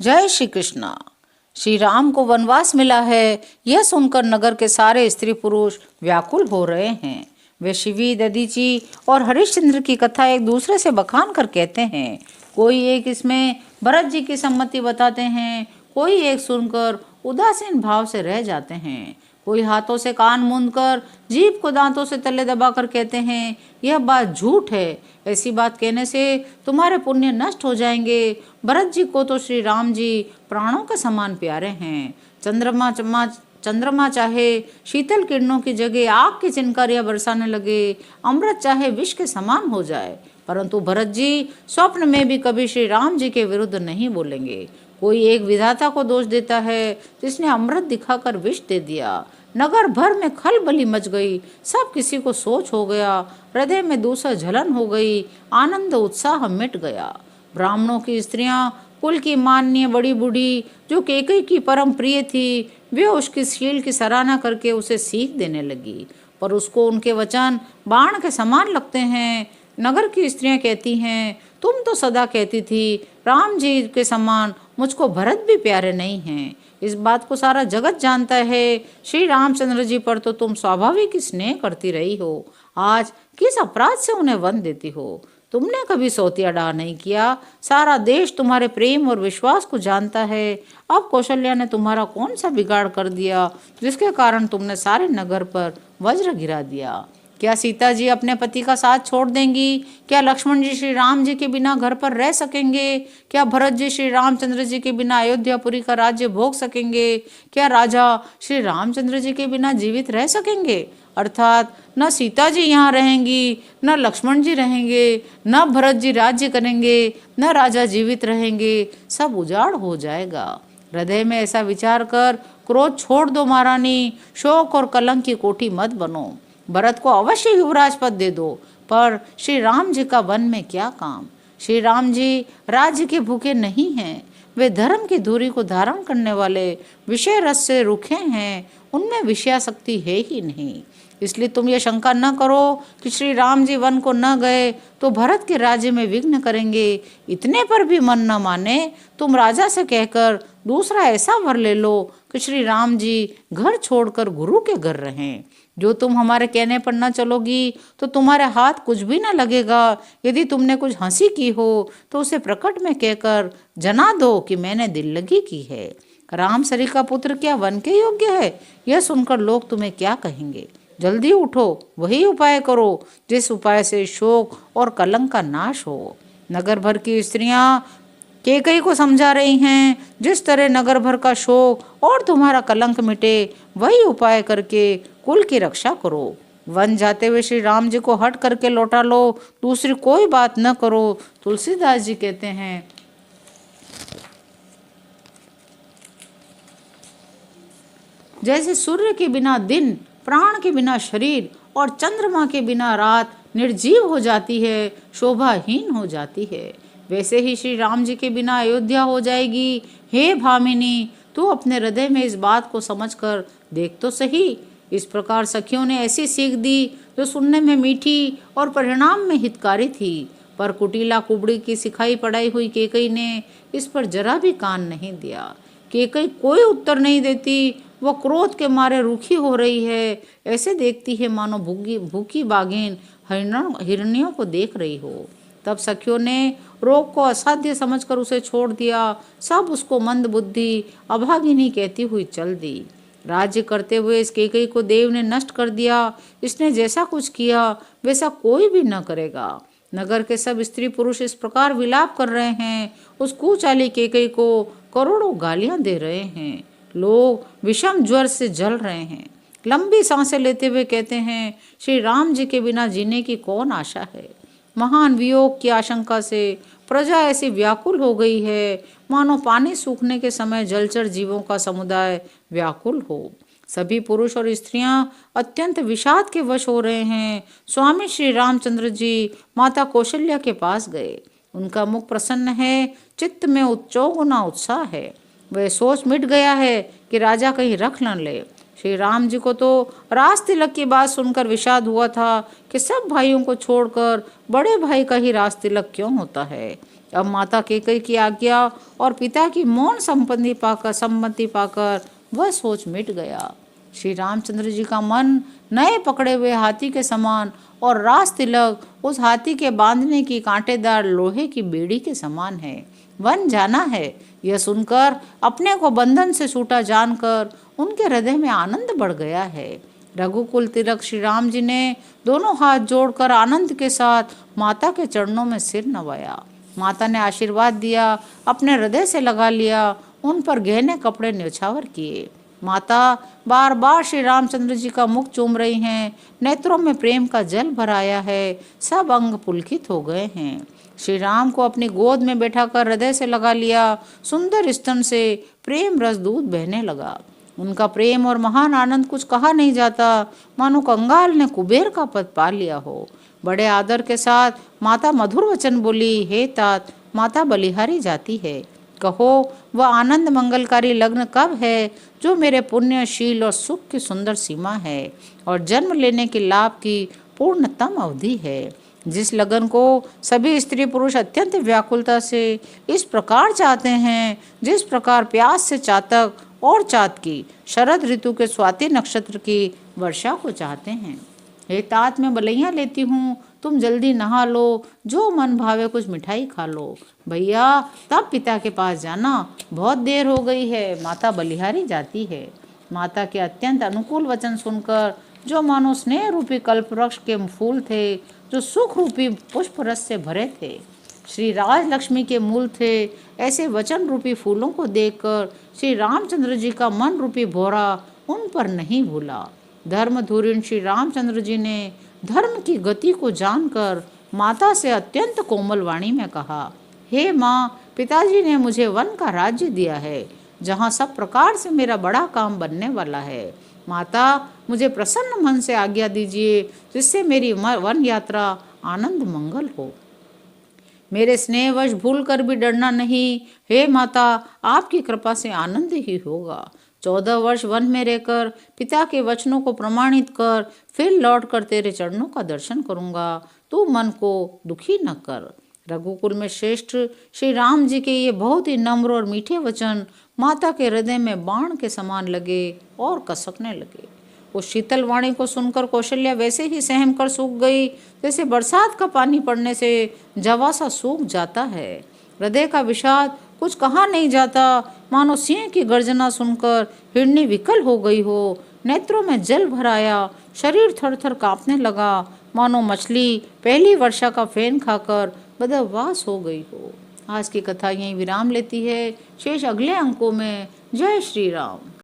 जय श्री कृष्णा। श्री राम को वनवास मिला है, यह सुनकर नगर के सारे स्त्री पुरुष व्याकुल हो रहे हैं। वे शिवी, दधीची और हरिश्चंद्र की कथा एक दूसरे से बखान कर कहते हैं। कोई एक इसमें भरत जी की सम्मति बताते हैं, कोई एक सुनकर उदासीन भाव से रह जाते हैं, कोई हाथों से कान मूंद कर जीभ को दांतों से तले दबाकर कहते हैं यह बात झूठ है, ऐसी बात कहने से तुम्हारे पुण्य नष्ट हो जाएंगे। भरत जी को तो श्री राम जी प्राणों के समान प्यारे हैं। चंद्रमा चाहे शीतल किरणों की जगह आग की चिनकारियां बरसाने लगे, अमृत चाहे विष के समान हो जाए, परंतु भरत जी स्वप्न में भी कभी श्री राम जी के विरुद्ध नहीं बोलेंगे। कोई एक विधाता को दोष देता है जिसने अमृत दिखाकर विष दे दिया। नगर भर में खलबली मच गई, सब किसी को सोच हो गया, हृदय में दूसरा जलन हो गई, आनंद उत्साह मिट गया। ब्राह्मणों की स्त्रियां, कुल की मान्य बड़ी बूढ़ी जो कैकेयी की परम प्रिय थी, वे उसकी शील की सराहना करके उसे सीख देने लगी, पर उसको उनके वचन बाण के समान लगते हैं। नगर की स्त्रियां कहती हैं, तुम तो सदा कहती थी राम जी के समान मुझको भरत भी प्यारे नहीं हैं। इस बात को सारा जगत जानता है। श्री रामचंद्र जी पर तो तुम स्वाभाविक स्नेह करती रही हो, आज किस अपराध से उन्हें वन देती हो? तुमने कभी सौतिया डाह नहीं किया, सारा देश तुम्हारे प्रेम और विश्वास को जानता है। अब कौशल्या ने तुम्हारा कौन सा बिगाड़ कर दिया जिसके कारण तुमने सारे नगर पर वज्र गिरा दिया? क्या सीता जी अपने पति का साथ छोड़ देंगी? क्या लक्ष्मण जी श्री राम जी के बिना घर पर रह सकेंगे? क्या भरत जी श्री रामचंद्र जी के बिना अयोध्यापुरी का राज्य भोग सकेंगे? क्या राजा श्री रामचंद्र जी के बिना जीवित रह सकेंगे? अर्थात न सीता जी यहाँ रहेंगी, न लक्ष्मण जी रहेंगे, न भरत जी राज्य करेंगे, न राजा जीवित रहेंगे, सब उजाड़ हो जाएगा। हृदय में ऐसा विचार कर क्रोध छोड़ दो महारानी, शोक और कलंक की कोठी मत बनो। भरत को अवश्य युवराज पद दे दो, पर श्री राम जी का वन में क्या काम? श्री राम जी राज्य के भूखे नहीं हैं, वे धर्म की धुरी को धारण करने वाले विषय रस से रुखे हैं, उनमें विषयासक्ति है ही नहीं। इसलिए तुम ये शंका न करो कि श्री राम जी वन को न गए तो भरत के राज्य में विघ्न करेंगे। इतने पर भी मन न माने, तुम राजा से कहकर दूसरा ऐसा वर ले लो कि श्री राम जी घर छोड़कर गुरु के घर रहें। जो तुम हमारे कहने पर न चलोगी तो तुम्हारे हाथ कुछ भी न लगेगा। यदि तुमने कुछ हंसी की हो तो उसे प्रकट में कहकर जना दो कि मैंने दिल लगी की है। राम सरी का पुत्र क्या वन के योग्य है? यह सुनकर लोग तुम्हें क्या कहेंगे? जल्दी उठो, वही उपाय करो जिस उपाय से शोक और कलंक का नाश हो। नगर भर की स्त्रियां कैकेयी को समझा रही हैं, जिस तरह नगर भर का शोक और तुम्हारा कलंक मिटे, वही उपाय करके कुल की रक्षा करो। वन जाते हुए श्री राम जी को हट करके लौटा लो, दूसरी कोई बात न करो। तुलसीदास जी कहते हैं, जैसे सूर्य के बिना दिन, प्राण के बिना शरीर और चंद्रमा के बिना रात निर्जीव हो जाती है, शोभाहीन हो जाती है, वैसे ही श्री राम जी के बिना अयोध्या हो जाएगी। हे भामिनी, तू अपने हृदय में इस बात को समझकर देख तो सही। इस प्रकार सखियों ने ऐसी सीख दी जो सुनने में मीठी और परिणाम में हितकारी थी, पर कुटिला कुबड़ी की सिखाई पढ़ाई हुई कैकेयी ने इस पर जरा भी कान नहीं दिया। कैकेयी कोई उत्तर नहीं देती, वह क्रोध के मारे रूखी हो रही है, ऐसे देखती है मानो भूखी बाघिन हिरनियों को देख रही हो। तब सखियों ने रोग को असाध्य समझकर उसे छोड़ दिया। सब उसको मंद बुद्धि अभागिनी कहती हुई चल दी। राज्य करते हुए इस कैकेयी को देव ने नष्ट कर दिया। इसने जैसा कुछ किया वैसा कोई भी न करेगा। नगर के सब स्त्री पुरुष इस प्रकार विलाप कर रहे हैं, उस कुचाली कैकेयी को करोड़ों गालियां दे रहे हैं। लोग विषम ज्वर से जल रहे हैं, लंबी सांसें लेते हुए कहते हैं, श्री राम जी के बिना जीने की कौन आशा है? महान वियोग की आशंका से प्रजा ऐसी व्याकुल हो गई है, मानो पानी सूखने के समय जलचर जीवों का समुदाय व्याकुल हो। सभी पुरुष और स्त्रियां अत्यंत विषाद के वश हो रहे हैं। स्वामी श्री रामचंद्र जी माता कौशल्या के पास गए। उनका मुख प्रसन्न है, चित्त में चौगुना उत्साह है। वह सोच मिट गया है कि राजा कहीं रख न ले। श्री राम जी को तो राज तिलक की बात सुनकर विषाद हुआ था कि सब भाइयों को छोड़कर बड़े भाई का ही राज तिलक क्यों होता है। अब माता कैकेयी की आज्ञा और पिता की मौन सम्मति पाकर वह सोच मिट गया। श्री रामचंद्र जी का मन नए पकड़े हुए हाथी के समान और रास तिलक उस हाथी के बांधने की कांटेदार लोहे की बेड़ी के समान है। वन जाना है, यह सुनकर अपने को बंधन से छूटा जानकर उनके हृदय में आनंद बढ़ गया है। रघुकुल तिलक श्री राम जी ने दोनों हाथ जोड़कर आनंद के साथ माता के चरणों में सिर नवाया। माता ने आशीर्वाद दिया, अपने हृदय से लगा लिया, उन पर गहने कपड़े न्यौछावर किए। माता बार बार श्री रामचंद्र जी का मुख चूम रही हैं, नेत्रों में प्रेम का जल भराया है, सब अंग पुलकित हो गए हैं। श्री राम को अपनी गोद में बैठाकर हृदय से लगा लिया, सुंदर स्तन से प्रेम रस दूध बहने लगा। उनका प्रेम और महान आनंद कुछ कहा नहीं जाता, मानो कंगाल ने कुबेर का पद पा लिया हो। बड़े आदर के साथ माता मधुर वचन बोली, हे तात, माता बलिहारी जाती है, कहो वह आनंद मंगलकारी लग्न कब है जो मेरे पुण्य शील और सुख की सुंदर सीमा है और जन्म लेने के लाभ की पूर्णतम अवधि है। जिस लगन को सभी स्त्री पुरुष अत्यंत व्याकुलता से इस प्रकार चाहते हैं जिस प्रकार प्यास से चातक और चातकी शरद ऋतु के स्वाति नक्षत्र की वर्षा को चाहते हैं। हे तात, मैं बलैया लेती हूँ, तुम जल्दी नहा लो, जो मन भावे कुछ मिठाई खा लो। भैया तब पिता के पास जाना, बहुत देर हो गई है, माता बलिहारी जाती है। माता के अत्यंत अनुकूल वचन सुनकर जो मानो स्नेह रूपी कल्पवृक्ष के फूल थे, जो सुख रूपी पुष्प रस से भरे थे, श्री राजलक्ष्मी के मूल थे, ऐसे वचन रूपी फूलों को देखकर श्री रामचंद्र जी का मन रूपी भौरा उन पर नहीं भूला। धर्म धुरीण श्री रामचंद्र जी ने धर्म की गति को जानकर माता से अत्यंत कोमल वाणी में कहा, हे माँ, पिताजी ने मुझे वन का राज्य दिया है, जहाँ सब प्रकार से मेरा बड़ा काम बनने वाला है। माता, मुझे प्रसन्न मन से आज्ञा दीजिए, जिससे मेरी वन यात्रा आनंद मंगल हो। मेरे स्नेहवश भूल कर भी डरना नहीं। हे माता, आपकी कृपा से आनंद ही होगा। 14 वर्ष वन में रहकर पिता के वचनों को प्रमाणित कर फिर लौट कर तेरे चरणों का दर्शन करूंगा। तू मन को दुखी न कर। रघुकुल में श्रेष्ठ श्री राम जी के ये बहुत ही नम्र और मीठे वचन माता के हृदय में बाण के समान लगे और कसकने लगे। उस शीतल वाणी को सुनकर कौशल्या वैसे ही सहम कर सूख गई, जैसे बरसात का पानी पड़ने से जवा सा सूख जाता है। हृदय का विषाद कुछ कहा नहीं जाता, मानो सिंह की गर्जना सुनकर हिरनी विकल हो गई हो। नेत्रों में जल भर आया, शरीर थर थर कांपने लगा, मानो मछली पहली वर्षा का फेन खाकर बदहवास हो गई हो। आज की कथा यहीं विराम लेती है, शेष अगले अंकों में। जय श्री राम।